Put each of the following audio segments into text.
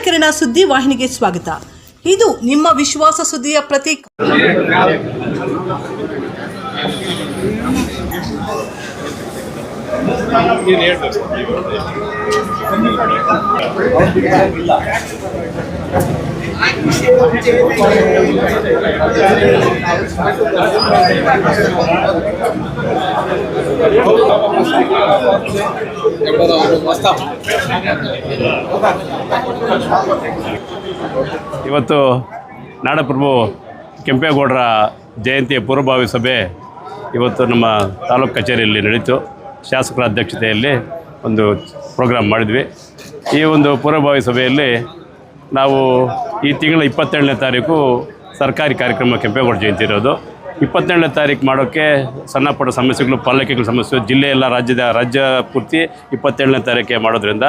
ಕಿರಣ ಸುದ್ದಿ ವಾಹಿನಿಗೆ ಸ್ವಾಗತ. ಇದು ನಿಮ್ಮ ವಿಶ್ವಾಸ ಸುದ್ದಿಯ ಪ್ರತೀಕ. ಇವತ್ತು ನಾಡಪ್ರಭು ಕೆಂಪೇಗೌಡರ ಜಯಂತಿಯ ಪೂರ್ವಭಾವಿ ಸಭೆ ಇವತ್ತು ನಮ್ಮ ತಾಲೂಕು ಕಚೇರಿಯಲ್ಲಿ ನಡೀತು. ಶಾಸಕರ ಅಧ್ಯಕ್ಷತೆಯಲ್ಲಿ ಒಂದು ಪ್ರೋಗ್ರಾಮ್ ಮಾಡಿದ್ವಿ. ಈ ಒಂದು ಪೂರ್ವಭಾವಿ ಸಭೆಯಲ್ಲಿ ನಾವು ಈ ತಿಂಗಳ 27ನೇ ತಾರೀಕು ಸರ್ಕಾರಿ ಕಾರ್ಯಕ್ರಮ ಕೆಂಪೇಗೌಡ ಜಯಂತಿ ಇರೋದು. 27ನೇ ತಾರೀಕು ಮಾಡೋಕ್ಕೆ ಸಣ್ಣ ಪುಟ್ಟ ಸಮಸ್ಯೆಗಳು, ಪಾಲಿಕೆಗಳ ಸಮಸ್ಯೆ ಜಿಲ್ಲೆಯೆಲ್ಲ ರಾಜ್ಯ ಪೂರ್ತಿ 27ನೇ ತಾರೀಕಿಗೆ ಮಾಡೋದ್ರಿಂದ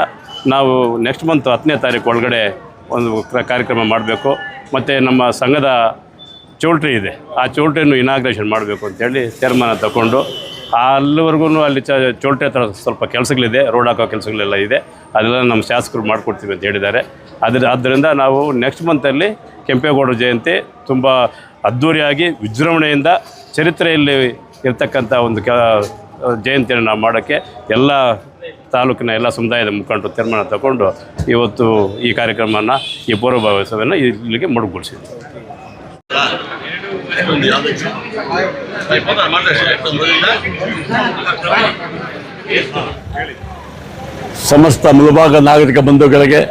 ನಾವು ನೆಕ್ಸ್ಟ್ ಮಂತ್ 10ನೇ ತಾರೀಕು ಒಳಗಡೆ ಒಂದು ಕಾರ್ಯಕ್ರಮ ಮಾಡಬೇಕು. ಮತ್ತು ನಮ್ಮ ಸಂಘದ ಚೌಲ್ಟ್ರಿ ಇದೆ, ಆ ಚೌಲ್ಟ್ರಿಯನ್ನು ಇನಾಗ್ರೇಷನ್ ಮಾಡಬೇಕು ಅಂತೇಳಿ ತೀರ್ಮಾನ ತಗೊಂಡು ಅಲ್ಲಿವರೆಗೂ ಅಲ್ಲಿ ಚೌಲ್ಟ್ರಿ ಹತ್ರ ಸ್ವಲ್ಪ ಕೆಲಸಗಳಿದೆ, ರೋಡ್ ಹಾಕೋ ಕೆಲಸಗಳೆಲ್ಲ ಇದೆ, ಅದೆಲ್ಲ ನಮ್ಮ ಶಾಸಕರು ಮಾಡಿಕೊಡ್ತೀವಿ ಅಂತ ಹೇಳಿದ್ದಾರೆ. ಆದ್ದರಿಂದ ನಾವು ನೆಕ್ಸ್ಟ್ ಮಂತಲ್ಲಿ ಕೆಂಪೇಗೌಡರ ಜಯಂತಿ ತುಂಬ ಅದ್ಧೂರಿಯಾಗಿ ವಿಜೃಂಭಣೆಯಿಂದ ಚರಿತ್ರೆಯಲ್ಲಿ ಇರ್ತಕ್ಕಂಥ ಒಂದು ಜಯಂತಿಯನ್ನು ನಾವು ಮಾಡೋಕ್ಕೆ ಎಲ್ಲ ತಾಲೂಕಿನ ಎಲ್ಲ ಸಮುದಾಯದ ಮುಖಂಡರು ತೀರ್ಮಾನ ತಗೊಂಡು ಇವತ್ತು ಈ ಕಾರ್ಯಕ್ರಮವನ್ನು, ಈ ಪೂರ್ವಭಾವಿ ಸಭೆಯನ್ನು ಇಲ್ಲಿಗೆ ಮೊಟಕುಗೊಳಿಸಿದ್ವಿ. ಸಮಸ್ತ ಮುಳುಭಾಗ ನಾಗರಿಕ ಬಂಧುಗಳಿಗೆ,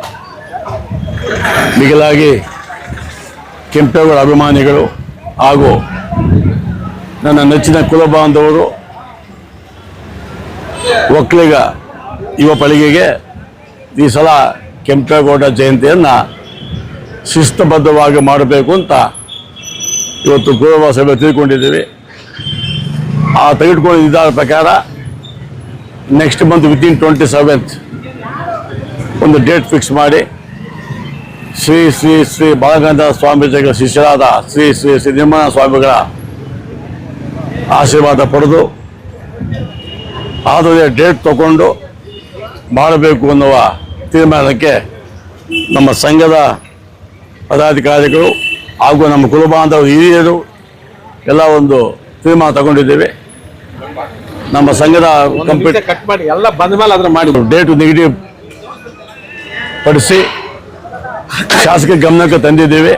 ಮಿಗಿಲಾಗಿ ಕೆಂಪೇಗೌಡ ಅಭಿಮಾನಿಗಳು ಹಾಗೂ ನನ್ನ ನೆಚ್ಚಿನ ಕುಲಬಾಂಧವರು, ಒಕ್ಕಲಿಗ ಯುವ ಪೀಳಿಗೆಗೆ ಈ ಸಲ ಕೆಂಪೇಗೌಡ ಜಯಂತಿಯನ್ನು ಶಿಸ್ತುಬದ್ಧವಾಗಿ ಮಾಡಬೇಕು ಅಂತ ಇವತ್ತು ಪೂರ್ವ ಸಭೆ ತಿಳ್ಕೊಂಡಿದ್ದೀವಿ. ಆ ತೆಗೆದುಕೊಂಡು ಇದ್ದಾರ ಪ್ರಕಾರ ನೆಕ್ಸ್ಟ್ ಮಂತ್ ವಿತಿನ್ 27th ಒಂದು ಡೇಟ್ ಫಿಕ್ಸ್ ಮಾಡಿ ಶ್ರೀ ಶ್ರೀ ಶ್ರೀ ಬಾಲಗಂಗಾಧರ ಸ್ವಾಮೀಜಿಗಳ ಶಿಷ್ಯರಾದ ಶ್ರೀ ಶ್ರೀ ಶ್ರೀ ನಿರ್ಮಲ ಸ್ವಾಮಿಗಳ ಆಶೀರ್ವಾದ ಪಡೆದು ಆದರೆ ಡೇಟ್ ತಗೊಂಡು ಮಾಡಬೇಕು ಅನ್ನುವ ತೀರ್ಮಾನಕ್ಕೆ ನಮ್ಮ ಸಂಘದ ಪದಾಧಿಕಾರಿಗಳು ಹಾಗೂ ನಮ್ಮ ಕುಲಬಾಂಧವರು ಹಿರಿಯರು ಎಲ್ಲ ಒಂದು ತೀರ್ಮಾನ ತಗೊಂಡಿದ್ದೇವೆ. ನಮ್ಮ ಸಂಘದ ಕಂಪ್ಲೀಟ್ ಕಟ್ ಮಾಡಿ ಎಲ್ಲ ಬಂದ ಮೇಲೆ ಅದನ್ನು ಮಾಡಿ ಡೇಟ್ ನೆಗೆಟಿವ್ ಪಡಿಸಿ ಶಾಸಕರ ಗಮನಕ್ಕೆ ತಂದಿದ್ದೇವೆ.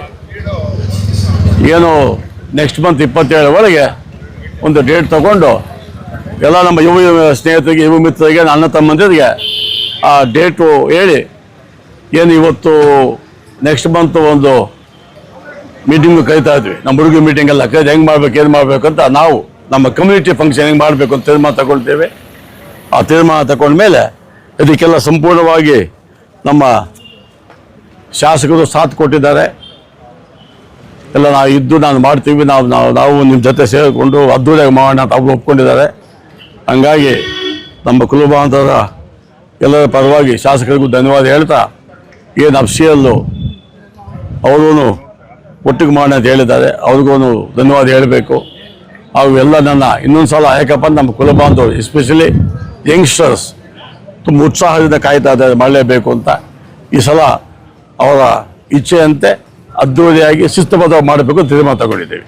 ಏನು ನೆಕ್ಸ್ಟ್ ಮಂತ್ 27 ಒಂದು ಡೇಟ್ ತಗೊಂಡು ಎಲ್ಲ ನಮ್ಮ ಯುವ ಸ್ನೇಹಿತರಿಗೆ, ಯುವ ಮಿತ್ರರಿಗೆ, ಅಣ್ಣ ತಮ್ಮಂದಿರಿಗೆ ಆ ಡೇಟು ಹೇಳಿ ಏನು ಇವತ್ತು ನೆಕ್ಸ್ಟ್ ಮಂತ್ ಒಂದು ಮೀಟಿಂಗು ಕರಿತಾ ಇದ್ವಿ. ನಮ್ಮ ಹುಡುಗಿ ಮೀಟಿಂಗ್ ಎಲ್ಲ ಕರೆದು ಹೆಂಗೆ ಮಾಡ್ಬೇಕು, ಏನು ಮಾಡಬೇಕು ಅಂತ ನಾವು ನಮ್ಮ ಕಮ್ಯುನಿಟಿ ಫಂಕ್ಷನ್ ಹೆಂಗೆ ಮಾಡಬೇಕು ಅಂತ ತೀರ್ಮಾನ ತಗೊಳ್ತೇವೆ. ಆ ತೀರ್ಮಾನ ತಗೊಂಡ್ಮೇಲೆ ಇದಕ್ಕೆಲ್ಲ ಸಂಪೂರ್ಣವಾಗಿ ನಮ್ಮ ಶಾಸಕರು ಸಾಥ್ ಕೊಟ್ಟಿದ್ದಾರೆ. ಎಲ್ಲ ನಾವು ಇದ್ದು ನಾನು ಮಾಡ್ತೀವಿ, ನಾವು ನಿಮ್ಮ ಜೊತೆ ಸೇರಿಕೊಂಡು ಅದ್ದೂರಿಯಾಗಿ ಮಾಡೋಣ ಅಂತ ಅವರು ಒಪ್ಕೊಂಡಿದ್ದಾರೆ. ಹಂಗಾಗಿ ನಮ್ಮ ಕುಲಬಾಂಧವರ ಎಲ್ಲರ ಪರವಾಗಿ ಶಾಸಕರಿಗೂ ಧನ್ಯವಾದ ಹೇಳ್ತಾ, ಏನು ಅಫ್ಸಿಯಲ್ಲು ಅವರೂ ಒಟ್ಟಿಗೆ ಮಾಡೋಣ ಅಂತ ಹೇಳಿದ್ದಾರೆ, ಅವ್ರಿಗೂ ಧನ್ಯವಾದ ಹೇಳಬೇಕು. ಹಾಗೂ ಎಲ್ಲ ನನ್ನ ಇನ್ನೊಂದು ಸಲ ಯಾಕಪ್ಪ ನಮ್ಮ ಕುಲಬಾಂಧವರು ಎಸ್ಪೆಷಲಿ ಯಂಗ್ಸ್ಟರ್ಸ್ ತುಂಬ ಉತ್ಸಾಹದಿಂದ ಕಾಯ್ತಾ ಇದ್ದಾರೆ ಮಾಡಲೇಬೇಕು ಅಂತ. ಈ ಸಲ ಅವರ ಇಚ್ಛೆಯಂತೆ ಅದ್ದೂರಿಯಾಗಿ ಶಿಸ್ತುಬದ್ಧವಾಗಿ ಮಾಡಬೇಕು ತೀರ್ಮಾನ ತಗೊಂಡಿದ್ದೇವೆ.